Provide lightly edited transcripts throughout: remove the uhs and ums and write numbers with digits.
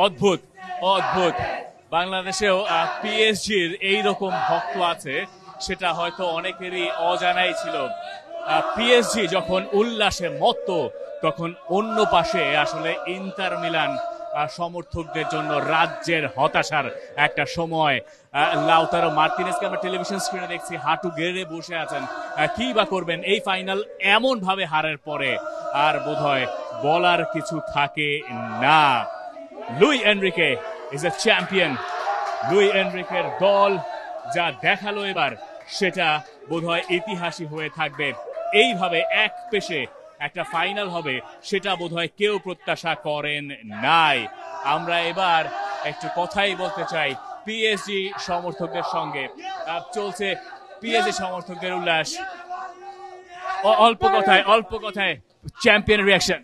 অদ্ভুত অদ্ভুত। বাংলাদেশেও পিএসজির এইরকম ভক্ত আছে, সেটা হয়তো অনেকেরই অজানাই ছিল। পিএসজি যখন উল্লাসে মত্ত, তখন অন্য পাশে আসলে ইন্টার মিলান সমর্থকদের জন্য রাজ্যের হতাশার একটা সময়। লাউতারো মার্তিনেজকে আমরা টেলিভিশন স্ক্রিনে দেখছি, হাঁটু গেড়ে বসে আছেন। কি বা করবেন এই ফাইনাল এমন ভাবে হারের পরে, আর বোধহয় বলার কিছু থাকে না। Luis Enrique is a champion. Luis এনরিকের দল যা দেখালো এবার, সেটা বোধহয় ইতিহাসই হয়ে থাকবে। এইভাবে এক পেশে একটা ফাইনাল হবে, সেটা বোধহয় কেউ প্রত্যাশা করেন নাই। আমরা এবার একটু কথাই বলতে চাই পিএসজি সমর্থকদের সঙ্গে। চলছে পিএসজি সমর্থকদের উল্লাস। অল্প কথায় চ্যাম্পিয়ন রিঅ্যাকশন।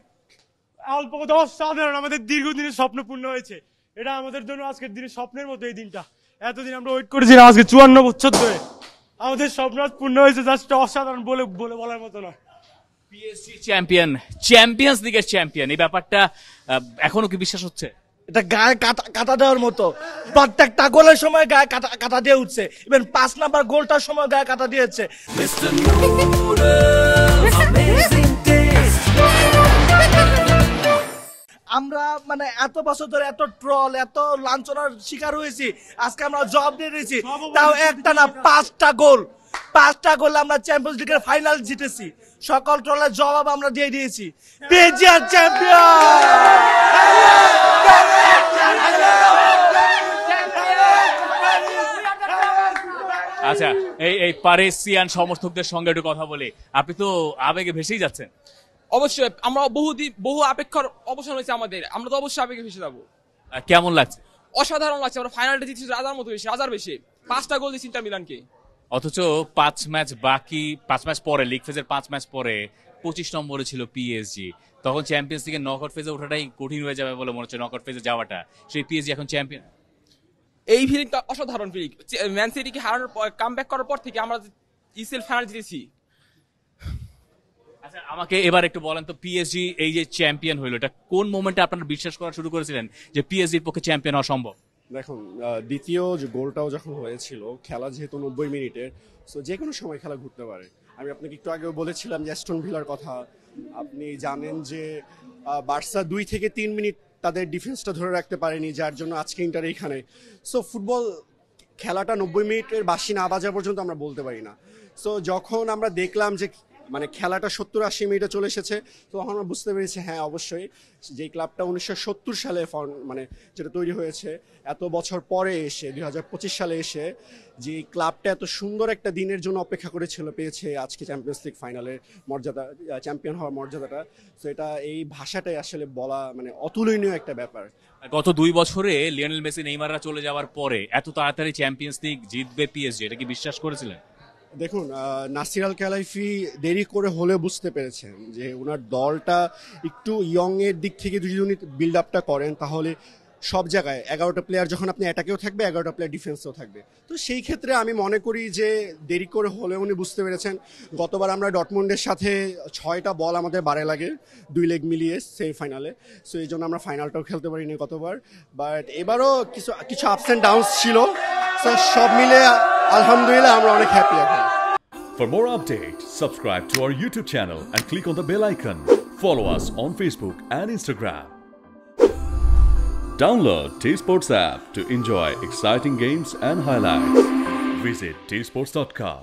অল্প কথা, অসাধারণ। আমাদের দীর্ঘদিনের স্বপ্ন পূর্ণ হয়েছে। এটা আমাদের জন্য আজকের দিনে স্বপ্নের মতো। এই দিনটা এতদিন আমরা ওয়েট করেছিলাম, আজকে 54 বছর ধরে আমাদের স্বপ্ন পূর্ণ হয়েছে। জাস্ট অসাধারণ, বলার মতো নয়। পিএসজি চ্যাম্পিয়ন, চ্যাম্পিয়ন্স লিগের চ্যাম্পিয়ন, এই ব্যাপারটা এখনো কি বিশ্বাস হচ্ছে? এটা গায়ে কাটা দেওয়ার মতো। প্রত্যেকটা গোলের সময় গায়ে কাটা দিয়ে উঠছে। ইভেন 5 নাম্বার গোলটার সময় গায়ে কাটা দিয়েছে। আমরা মানে এত বছর ধরে এত ট্রল, এত লাঞ্ছনার শিকার হয়েছি, আজকে আমরা জবাব দিয়ে দিয়েছি। তাও একটা না, 5টা গোল আমরা চ্যাম্পিয়ন্স লিগের ফাইনাল জিতেছি। সকল ট্রলের জবাব আমরা দিয়ে দিয়েছি। PSG champion. আচ্ছা, এই প্যারিসিয়ান সমর্থকদের সঙ্গে একটু কথা বলি। আপনি তো আবেগে ভেসেই যাচ্ছেন। অবশ্যই, আমরা বহু অপেক্ষার অবসান হয়েছে আমাদের। আমরা তো অবশ্যই আবেগে ভেসে যাবো। কেমন লাগছে? অসাধারণ লাগছে। আমরা ফাইনালটা জিতেছি রাজার মতো বেশি, রাজার বেশি। 5টা গোল দিয়েছি ইন্টার মিলানকে। অথচ 5 ম্যাচ বাকি, 5 ম্যাচ পরে, লিগ ফেজের 5 ম্যাচ পরে 25 নম্বরে ছিল পিএসজি। তখন চ্যাম্পিয়ন্স লিগের নকআউট ফেজে ওঠাটাই কঠিন হয়ে যাবে বলে মনে হচ্ছে, নকআউট ফেজে যাওয়াটা। সেই পিএসজি এখন চ্যাম্পিয়ন। এই ফিলিংটা অসাধারণ ফিলিং। ম্যান সিটিকে হারানোর পর, কামব্যাক করার পর থেকে আমরা ইসিএল ফাইনাল জিতেছি। আচ্ছা, আমাকে এবার একটু বলেন তো, পিএসজি এই যে চ্যাম্পিয়ন হইলো, এটা কোন মোমেন্টে আপনারা বিশ্বাস করা শুরু করেছিলেন যে পিএসজির পক্ষে চ্যাম্পিয়ন হওয়া সম্ভব? দেখুন, দ্বিতীয় যে গোলটাও যখন হয়েছিল, খেলা যেহেতু 90 মিনিটের, সো যে কোনো সময় খেলা ঘুরতে পারে। আমি আপনাকে একটু আগেও বলেছিলাম যে অ্যাস্টন ভিলার কথা। আপনি জানেন যে বার্সা 2 থেকে 3 মিনিট তাদের ডিফেন্সটা ধরে রাখতে পারেনি, যার জন্য আজকে ইন্টার এইখানে। সো ফুটবল খেলাটা 90 মিনিটের বাঁশি না বাজা পর্যন্ত আমরা বলতে পারি না। সো যখন আমরা দেখলাম যে মানে খেলাটা 70-80 মিনিটে চলে এসেছে, তখন আমরা বুঝতে পেরেছি হ্যাঁ অবশ্যই যে ক্লাবটা 1970 সালে মানে যেটা তৈরি হয়েছে, এত বছর পরে এসে 2025 সালে এসে যে ক্লাবটা এত সুন্দর একটা দিনের জন্য অপেক্ষা করেছিল, পেয়েছে আজকে চ্যাম্পিয়ন্স লিগ ফাইনালের মর্যাদা, চ্যাম্পিয়ন হওয়ার মর্যাদাটা। তো এটা এই ভাষাটাই আসলে বলা মানে অতুলনীয় একটা ব্যাপার। গত 2 বছরে লিওনেল মেসি, নেইমাররা চলে যাওয়ার পরে এত তাড়াতাড়ি চ্যাম্পিয়ন্স লিগ জিতবে পিএসজি, এটা কি বিশ্বাস করেছিলেন? দেখুন, নাসির আল খেলাইফি দেরি করে হলেও বুঝতে পেরেছেন যে ওনার দলটা একটু ইয়ং এর দিক থেকে যদি উনি বিল্ড আপটা করেন, তাহলে সব জায়গায় 11টা প্লেয়ার যখন আপনি অ্যাটাকেও থাকবে, 11টা প্লেয়ার ডিফেন্সেও থাকবে। তো সেই ক্ষেত্রে আমি মনে করি যে দেরি করে হলেও উনি বুঝতে পেরেছেন। গতবার আমরা ডটমুন্ডের সাথে 6টা বল আমাদের বারে লাগে 2 লেগ মিলিয়ে সেমিফাইনালে। সো এই জন্য আমরা ফাইনালটাও খেলতে পারিনি গতবার। বাট এবারও কিছু আপস অ্যান্ড ডাউনস ছিল। সো সব মিলে আলহামদুলিল্লাহ আমরা অনেক হ্যাপি এখন। For more updates, subscribe to our YouTube channel and click on the bell icon. Follow us on Facebook and Instagram. Download T-Sports app to enjoy exciting games and highlights. Visit tsports.com.